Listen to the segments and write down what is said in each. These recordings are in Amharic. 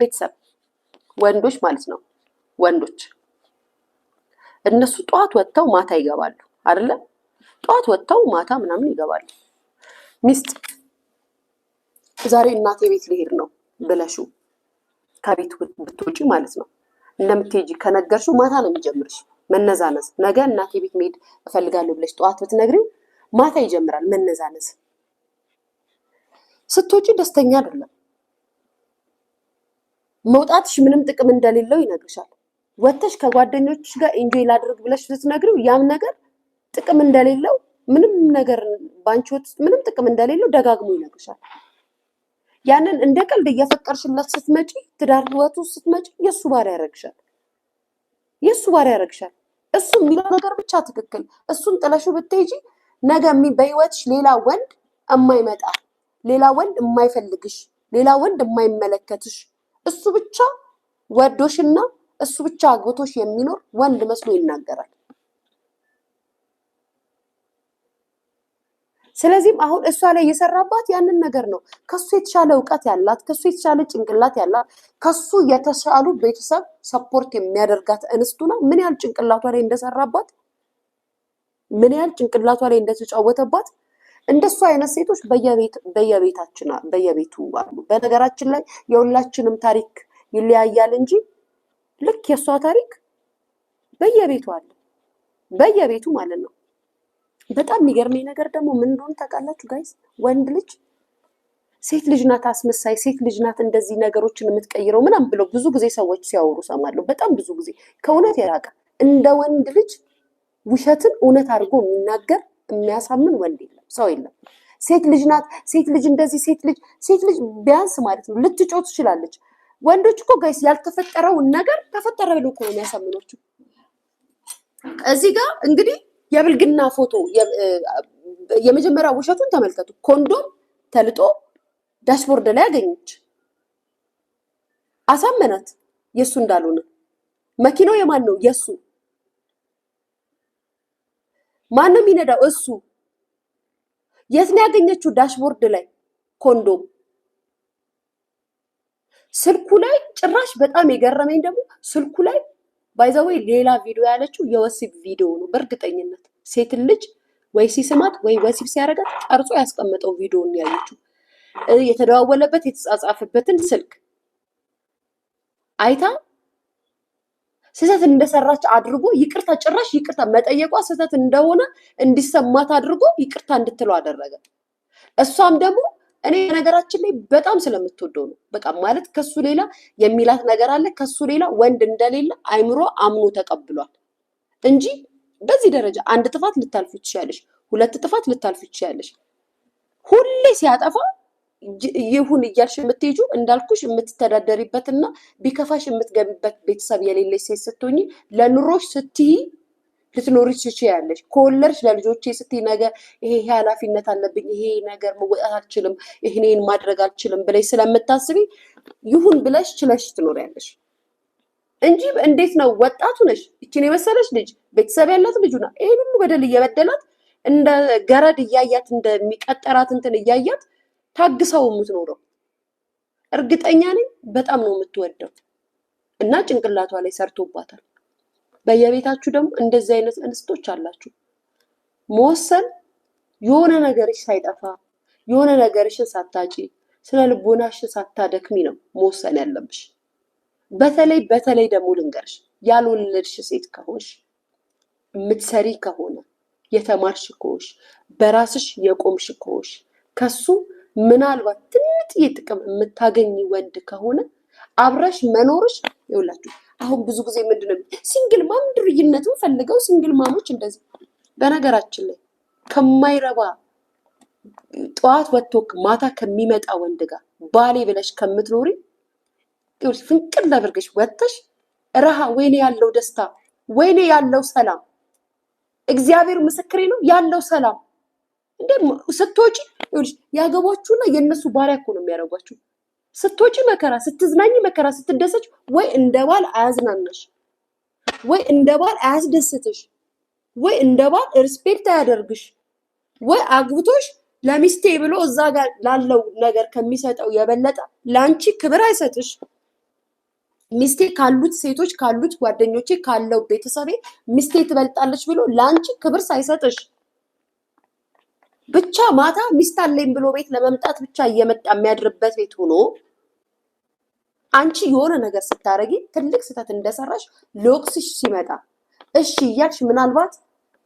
ቤተሰብ ወንዶች ማለት ነው ወንዶች እነሱ ጧት ወጥተው ማታ ይገባሉ አይደለ? ጧት ወጥተው ማታ ምናምን ይገባሉ። ሚስት ዛሬ እናቴ ቤት ልሄድ ነው ብለሹ ከቤት ብትወጪ ማለት ነው እንደምትሄጂ ከነገርሽው ማታ ነው የሚጀምርሽ መነዛነዝ። ነገ እናቴ ቤት መሄድ እፈልጋለሁ ብለሽ ጧት ብትነግሪው ማታ ይጀምራል መነዛነዝ። ስትወጪ ደስተኛ አይደለም። መውጣትሽ ምንም ጥቅም እንደሌለው ይነግርሻል። ወጥተሽ ከጓደኞችሽ ጋር ኢንጆይ ላድርግ ብለሽ ብትነግሪው ያም ነገር ጥቅም እንደሌለው ምንም ነገር ባንቺ ውስጥ ምንም ጥቅም እንደሌለው ደጋግሞ ይነግርሻል። ያንን እንደ ቀልድ እየፈቀርሽለት ስትመጪ ትዳር ህይወቱ ስትመጪ የሱ ባሪያ ያረግሻል። እሱ የሚለው ነገር ብቻ ትክክል። እሱን ጥለሽው ብትሄጂ ነገ በህይወትሽ ሌላ ወንድ የማይመጣ ሌላ ወንድ የማይፈልግሽ ሌላ ወንድ የማይመለከትሽ እሱ ብቻ ወዶሽና እሱ ብቻ አግብቶሽ የሚኖር ወንድ መስሎ ይናገራል። ስለዚህም አሁን እሷ ላይ የሰራባት ያንን ነገር ነው። ከሱ የተሻለ እውቀት ያላት ከሱ የተሻለ ጭንቅላት ያላት ከሱ የተሻሉ ቤተሰብ ሰፖርት የሚያደርጋት እንስቱና ምን ያህል ጭንቅላቷ ላይ እንደሰራባት ምን ያህል ጭንቅላቷ ላይ እንደተጫወተባት እንደሱ አይነት ሴቶች በየቤቱ አሉ። በነገራችን ላይ የሁላችንም ታሪክ ይለያያል እንጂ ልክ የሷ ታሪክ በየቤቱ አለ። በየቤቱ ማለት ነው። በጣም የሚገርመኝ ነገር ደግሞ ምን እንደሆነ ታውቃላችሁ ጋይስ? ወንድ ልጅ ሴት ልጅ ናት አስመሳይ፣ ሴት ልጅ ናት እንደዚህ ነገሮችን የምትቀይረው ምናምን ብለው ብዙ ጊዜ ሰዎች ሲያወሩ ሰማለሁ። በጣም ብዙ ጊዜ ከእውነት የራቀ እንደ ወንድ ልጅ ውሸትን እውነት አድርጎ የሚናገር የሚያሳምን ወንድ የለም፣ ሰው የለም። ሴት ልጅ ናት፣ ሴት ልጅ እንደዚህ፣ ሴት ልጅ ቢያንስ ማለት ነው ልትጮህ ትችላለች። ወንዶች እኮ ጋይስ ያልተፈጠረውን ነገር ተፈጠረ ብሎ እኮ ነው የሚያሳምኗቸው። እዚህ ጋር እንግዲህ የብልግና ፎቶ የመጀመሪያ ውሸቱን ተመልከቱ። ኮንዶም ተልጦ ዳሽቦርድ ላይ ያገኘች አሳመናት የሱ እንዳልሆነ። መኪናው የማን ነው? የሱ። ማን ነው የሚነዳው? እሱ። የት ነው ያገኘችው? ዳሽቦርድ ላይ ኮንዶም። ስልኩ ላይ ጭራሽ በጣም የገረመኝ ደግሞ ስልኩ ላይ ባይዘወይ ሌላ ቪዲዮ ያለችው የወሲብ ቪዲዮ ነው። በእርግጠኝነት ሴት ልጅ ወይ ሲስማት ወይ ወሲብ ሲያረጋት ቀርጾ ያስቀመጠው ቪዲዮ ነው ያለችው። የተደዋወለበት የተጻጻፈበትን ስልክ አይታ ስህተት እንደሰራች አድርጎ ይቅርታ ጭራሽ ይቅርታ መጠየቋ ስህተት እንደሆነ እንዲሰማት አድርጎ ይቅርታ እንድትለው አደረገ። እሷም ደግሞ እኔ ነገራችን ላይ በጣም ስለምትወደው ነው። በቃ ማለት ከሱ ሌላ የሚላት ነገር አለ። ከሱ ሌላ ወንድ እንደሌለ አይምሮ አምኖ ተቀብሏል እንጂ በዚህ ደረጃ አንድ ጥፋት ልታልፊ ትችያለሽ፣ ሁለት ጥፋት ልታልፊ ትችያለሽ። ሁሌ ሲያጠፋ ይሁን እያልሽ የምትሄጂው እንዳልኩሽ የምትተዳደሪበትና ቢከፋሽ የምትገቢበት ቤተሰብ የሌለሽ ሴት ስትሆኚ ለኑሮሽ ስትይ ልትኖሪ ትችያለሽ። ከወለድሽ ለልጆቼ ስትይ ነገ ይሄ ኃላፊነት አለብኝ፣ ይሄ ነገር መወጣት አልችልም፣ ይሄን ማድረግ አልችልም ብለሽ ስለምታስቢ ይሁን ብለሽ ችለሽ ትኖሪያለሽ እንጂ እንዴት ነው ወጣቱ ነሽ እቺን የመሰለሽ ልጅ ቤተሰብ ያላት ልጁና ይሄን ሁሉ በደል እየበደላት እንደ ገረድ እያያት እንደሚቀጠራት እንትን እያያት ታግሰው የምትኖረው እርግጠኛ ነኝ በጣም ነው የምትወደው እና ጭንቅላቷ ላይ ሰርቶባታል። በየቤታችሁ ደግሞ እንደዚህ አይነት እንስቶች አላችሁ። መወሰን የሆነ ነገርሽ ሳይጠፋ የሆነ ነገርሽን ሳታጪ ስለ ልቦናሽን ሳታደክሚ ነው መወሰን ያለብሽ። በተለይ ደግሞ ልንገርሽ ያልወለድሽ ሴት ከሆንሽ የምትሰሪ ከሆነ የተማርሽ ከሆንሽ በራስሽ የቆምሽ ከሆንሽ ከሱ ምናልባት ትንጥዬ ጥቅም የምታገኝ ወንድ ከሆነ አብረሽ መኖርሽ ይውላችሁ። አሁን ብዙ ጊዜ ምንድነው ሲንግል ማም ድርይነትን ፈልገው ሲንግል ማሞች እንደዚህ በነገራችን ላይ ከማይረባ ጠዋት ወጥቶ ማታ ከሚመጣ ወንድ ጋር ባሌ ብለሽ ከምትኖሪ ፍንቅል አድርገሽ ወጥተሽ ረሃ ወይኔ ያለው ደስታ ወይኔ ያለው ሰላም እግዚአብሔር ምስክሬ ነው ያለው ሰላም እንደ ስትወጪ ያገባችሁና የነሱ ባሪያ እኮ ነው የሚያደርጓችሁ። ስትወጪ መከራ ስትዝናኝ መከራ ስትደሰች ወይ እንደባል አያዝናናሽ ወይ እንደባል አያስደስትሽ ወይ እንደባል ሪስፔክት አያደርግሽ ወይ አግብቶሽ ለሚስቴ ብሎ እዛ ጋር ላለው ነገር ከሚሰጠው የበለጠ ላንቺ ክብር አይሰጥሽ። ሚስቴ ካሉት ሴቶች ካሉት ጓደኞቼ ካለው ቤተሰቤ ሚስቴ ትበልጣለች ብሎ ላንቺ ክብር ሳይሰጥሽ ብቻ ማታ ሚስት አለኝ ብሎ ቤት ለመምጣት ብቻ እየመጣ የሚያድርበት ቤት ሆኖ አንቺ የሆነ ነገር ስታረጊ ትልቅ ስህተት እንደሰራሽ ሎክስሽ ሲመጣ እሺ እያልሽ ምናልባት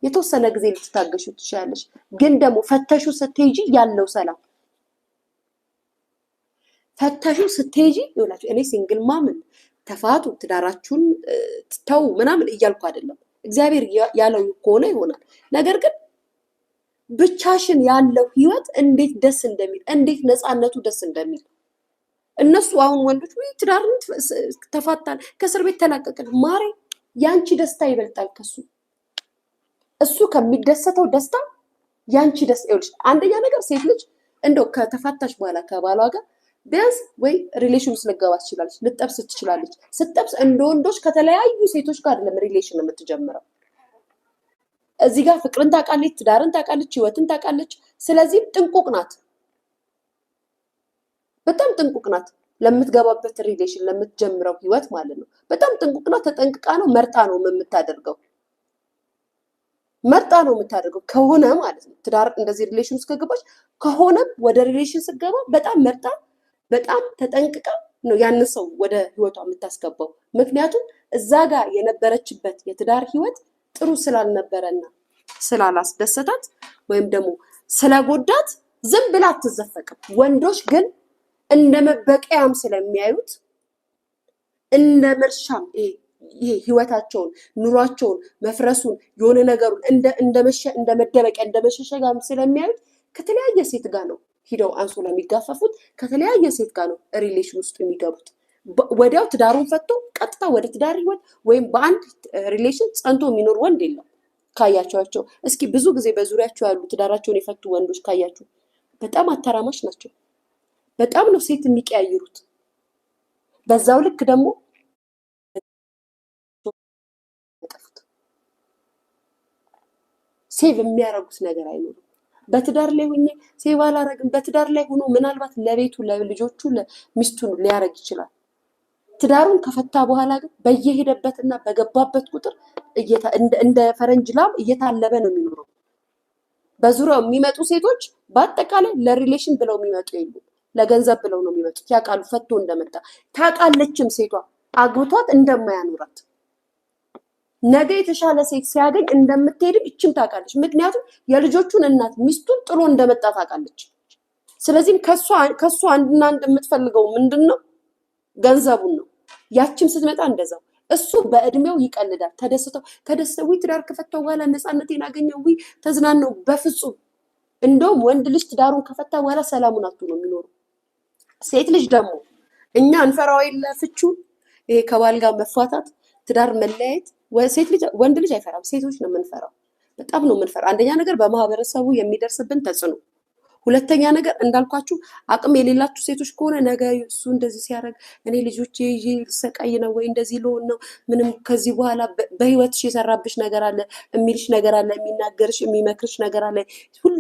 የተወሰነ ጊዜ ልትታገሹ ትችላለሽ። ግን ደግሞ ፈተሹ ስትሄጂ ያለው ሰላም ፈተሹ ስትሄጂ ይኸውላችሁ እኔ ሲንግል ማምን ተፋቱ ትዳራችሁን ተው ምናምን እያልኩ አይደለም። እግዚአብሔር ያለው ከሆነ ይሆናል። ነገር ግን ብቻሽን ያለው ህይወት እንዴት ደስ እንደሚል እንዴት ነፃነቱ ደስ እንደሚል እነሱ አሁን ወንዶች ወይ ትዳርን ተፋታን ከእስር ቤት ተላቀቅን ማሬ ያንቺ ደስታ ይበልጣል ከሱ እሱ ከሚደሰተው ደስታ ያንቺ ደስታ ይኸውልሽ። አንደኛ ነገር ሴት ልጅ እንደው ከተፋታሽ በኋላ ከባሏ ጋር ቢያንስ ወይ ሪሌሽን ውስጥ ልትገባ ትችላለች፣ ልትጠብስ ትችላለች። ስትጠብስ እንደ ወንዶች ከተለያዩ ሴቶች ጋር አይደለም ሪሌሽን የምትጀምረው። እዚህ ጋር ፍቅርን ታውቃለች፣ ትዳርን ታውቃለች፣ ህይወትን ታውቃለች። ስለዚህ ጥንቁቅ ናት፣ በጣም ጥንቁቅ ናት ለምትገባበት ሪሌሽን ለምትጀምረው ህይወት ማለት ነው። በጣም ጥንቁቅ ናት፣ ተጠንቅቃ ነው መርጣ ነው የምታደርገው። መርጣ ነው የምታደርገው ከሆነ ማለት ነው። ትዳር እንደዚህ ሪሌሽን ውስጥ ከገባች ከሆነ ወደ ሪሌሽን ስትገባ በጣም መርጣ በጣም ተጠንቅቃ ነው ያንን ሰው ወደ ህይወቷ የምታስገባው። ምክንያቱም እዛ ጋር የነበረችበት የትዳር ህይወት ጥሩ ስላልነበረና ስላላስደሰታት ወይም ደግሞ ስለጎዳት ዝም ብላ አትዘፈቅም። ወንዶች ግን እንደ መበቀያም ስለሚያዩት እንደ መርሻም ይሄ ህይወታቸውን ኑሯቸውን መፍረሱን የሆነ ነገሩን እንደ መደበቂያ እንደ መሸሸጋም ስለሚያዩት ከተለያየ ሴት ጋር ነው ሂደው አንሶላ የሚጋፈፉት፣ ከተለያየ ሴት ጋር ነው ሪሌሽን ውስጥ የሚገቡት። ወዲያው ትዳሩን ፈቶ ቀጥታ ወደ ትዳር ህይወት ወይም በአንድ ሪሌሽን ጸንቶ የሚኖር ወንድ የለም። ካያቸዋቸው እስኪ ብዙ ጊዜ በዙሪያቸው ያሉ ትዳራቸውን የፈቱ ወንዶች ካያችሁ በጣም አተራማሽ ናቸው። በጣም ነው ሴት የሚቀያይሩት። በዛው ልክ ደግሞ ሴቭ የሚያረጉት ነገር አይኖርም። በትዳር ላይ ሆኜ ሴቭ አላረግም። በትዳር ላይ ሆኖ ምናልባት ለቤቱ ለልጆቹ ለሚስቱን ሊያረግ ይችላል። ትዳሩን ከፈታ በኋላ ግን በየሄደበትና በገባበት ቁጥር እንደ ፈረንጅ ላም እየታለበ ነው የሚኖረው። በዙሪያው የሚመጡ ሴቶች በአጠቃላይ ለሪሌሽን ብለው የሚመጡ የሉም፣ ለገንዘብ ብለው ነው የሚመጡት። ያውቃሉ ፈቶ እንደመጣ ታውቃለችም ሴቷ አግብቷት እንደማያኖራት ነገ የተሻለ ሴት ሲያገኝ እንደምትሄድም እችም ታውቃለች። ምክንያቱም የልጆቹን እናት ሚስቱን ጥሎ እንደመጣ ታውቃለች። ስለዚህም ከሱ አንድና አንድ የምትፈልገው ምንድን ነው? ገንዘቡን ነው። ያችም ስትመጣ እንደዛው እሱ በእድሜው ይቀልዳል። ተደስተው ትዳር ከፈታው በኋላ ነፃነቴን አገኘው ተዝናነው። በፍጹም እንደውም ወንድ ልጅ ትዳሩን ከፈታ በኋላ ሰላሙን አጥቶ ነው የሚኖረው። ሴት ልጅ ደግሞ እኛ እንፈራው የለ ፍቹን፣ ይሄ ከባል ጋር መፋታት፣ ትዳር መለያየት ወንድ ልጅ አይፈራም። ሴቶች ነው የምንፈራው። በጣም ነው የምንፈራው። አንደኛ ነገር በማህበረሰቡ የሚደርስብን ተጽዕኖ፣ ሁለተኛ ነገር እንዳልኳችሁ አቅም የሌላችሁ ሴቶች ከሆነ ነገ እሱ እንደዚህ ሲያደርግ እኔ ልጆቼ ይዤ ልሰቃይ ነው ወይ እንደዚህ ልሆን ነው፣ ምንም ከዚህ በኋላ በህይወትሽ የሰራብሽ ነገር አለ፣ የሚልሽ ነገር አለ፣ የሚናገርሽ የሚመክርሽ ነገር አለ። ሁሌ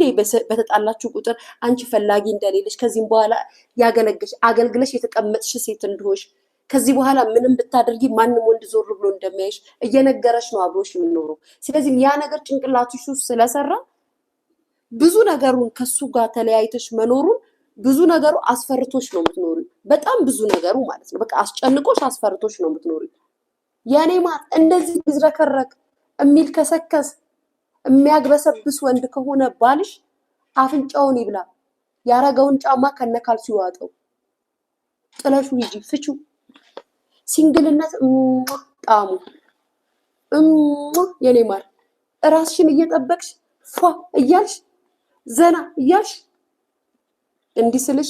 በተጣላችሁ ቁጥር አንቺ ፈላጊ እንደሌለሽ ከዚህም በኋላ አገልግለሽ የተቀመጥሽ ሴት እንደሆንሽ ከዚህ በኋላ ምንም ብታደርጊ ማንም ወንድ ዞር ብሎ እንደሚያይሽ እየነገረሽ ነው አብሮሽ የሚኖረው። ስለዚህ ያ ነገር ጭንቅላትሽ ውስጥ ስለሰራ ብዙ ነገሩን ከሱ ጋር ተለያይተሽ መኖሩን ብዙ ነገሩ አስፈርቶሽ ነው የምትኖሪ። በጣም ብዙ ነገሩ ማለት ነው። በቃ አስጨንቆሽ አስፈርቶሽ ነው የምትኖሪ። ያኔ ማለት እንደዚህ ይዝረከረክ የሚል ከሰከስ የሚያግበሰብስ ወንድ ከሆነ ባልሽ አፍንጫውን ይብላ፣ ያረገውን ጫማ ከነካልሱ ይዋጠው፣ ጥለሹ ይጂ፣ ፍቹ። ሲንግልነት ጣሙ የኔ ማር ራስሽን እየጠበቅሽ ፏ እያልሽ ዘና እያልሽ እንዲህ ስልሽ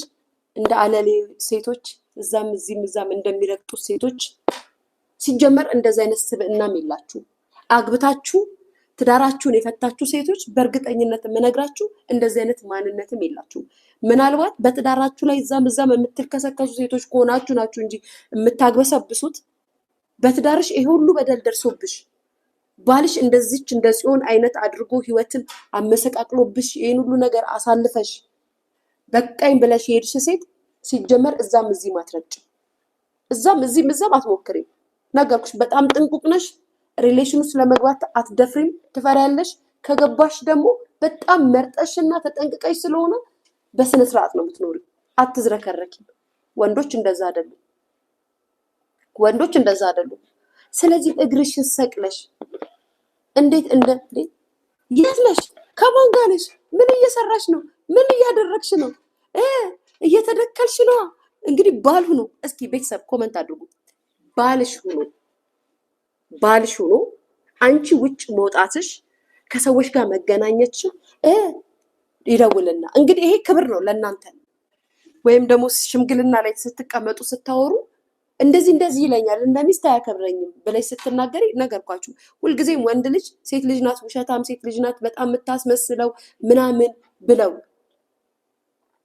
እንደ አለሌ ሴቶች እዛም እዛም እንደሚረግጡት ሴቶች ሲጀመር እንደዚህ አይነት ስብዕናም የላችሁ። አግብታችሁ ትዳራችሁን የፈታችሁ ሴቶች በእርግጠኝነት የምነግራችሁ እንደዚህ አይነት ማንነትም የላችሁ። ምናልባት በትዳራችሁ ላይ እዛም የምትልከሰከሱ ሴቶች ከሆናችሁ ናችሁ እንጂ የምታግበሰብሱት። በትዳርሽ ይሄ ሁሉ በደል ደርሶብሽ ባልሽ እንደዚች እንደ ጽዮን አይነት አድርጎ ህይወትን አመሰቃቅሎብሽ ይሄን ሁሉ ነገር አሳልፈሽ በቃኝ ብለሽ የሄድሽ ሴት ሲጀመር እዛም እዚህ ማትረጭ እዛም እዛም አትሞክሪ። ነገርኩሽ። በጣም ጥንቁቅ ነሽ። ሪሌሽን ውስጥ ለመግባት አትደፍሪም፣ ትፈሪያለሽ። ከገባሽ ደግሞ በጣም መርጠሽና ተጠንቅቀሽ ስለሆነ በስነ ስርዓት ነው የምትኖሪ። አትዝረከረኪም። ወንዶች እንደዛ አይደሉም። ወንዶች እንደዛ አይደሉም። ስለዚህ እግርሽን ሰቅለሽ እንዴት የት ነሽ? ከማን ጋር ነሽ? ምን እየሰራሽ ነው? ምን እያደረግሽ ነው? እየተደከልሽ ነው። እንግዲህ ባል ሁኑ። እስኪ ቤተሰብ ኮመንት አድርጉ። ባልሽ ሁኑ። አንቺ ውጭ መውጣትሽ ከሰዎች ጋር መገናኘትሽ ይደውልና እንግዲህ ይሄ ክብር ነው ለእናንተ። ወይም ደግሞ ሽምግልና ላይ ስትቀመጡ ስታወሩ እንደዚህ ይለኛል እንደ ሚስት አያከብረኝም ብለሽ ስትናገሪ ነገርኳችሁ። ሁልጊዜም ወንድ ልጅ ሴት ልጅ ናት ውሸታም፣ ሴት ልጅ ናት በጣም የምታስመስለው ምናምን ብለው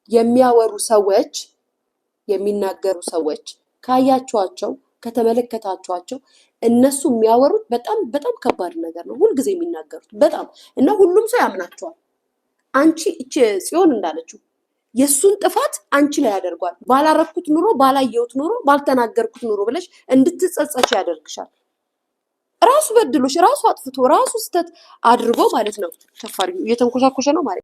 የሚያወሩ ሰዎች፣ የሚናገሩ ሰዎች ካያችኋቸው፣ ከተመለከታችኋቸው እነሱ የሚያወሩት በጣም ከባድ ነገር ነው ሁልጊዜ የሚናገሩት በጣም እና ሁሉም ሰው ያምናቸዋል። አንቺ እቺ ጽዮን እንዳለችው የሱን ጥፋት አንቺ ላይ ያደርጓል። ባላረኩት ኑሮ፣ ባላየሁት ኑሮ፣ ባልተናገርኩት ኑሮ ብለሽ እንድትጸጸች ያደርግሻል። ራሱ በድሎሽ፣ ራሱ አጥፍቶ፣ ራሱ ስተት አድርጎ ማለት ነው። ተፋሪ እየተንኮሻኮሸ ነው ማለት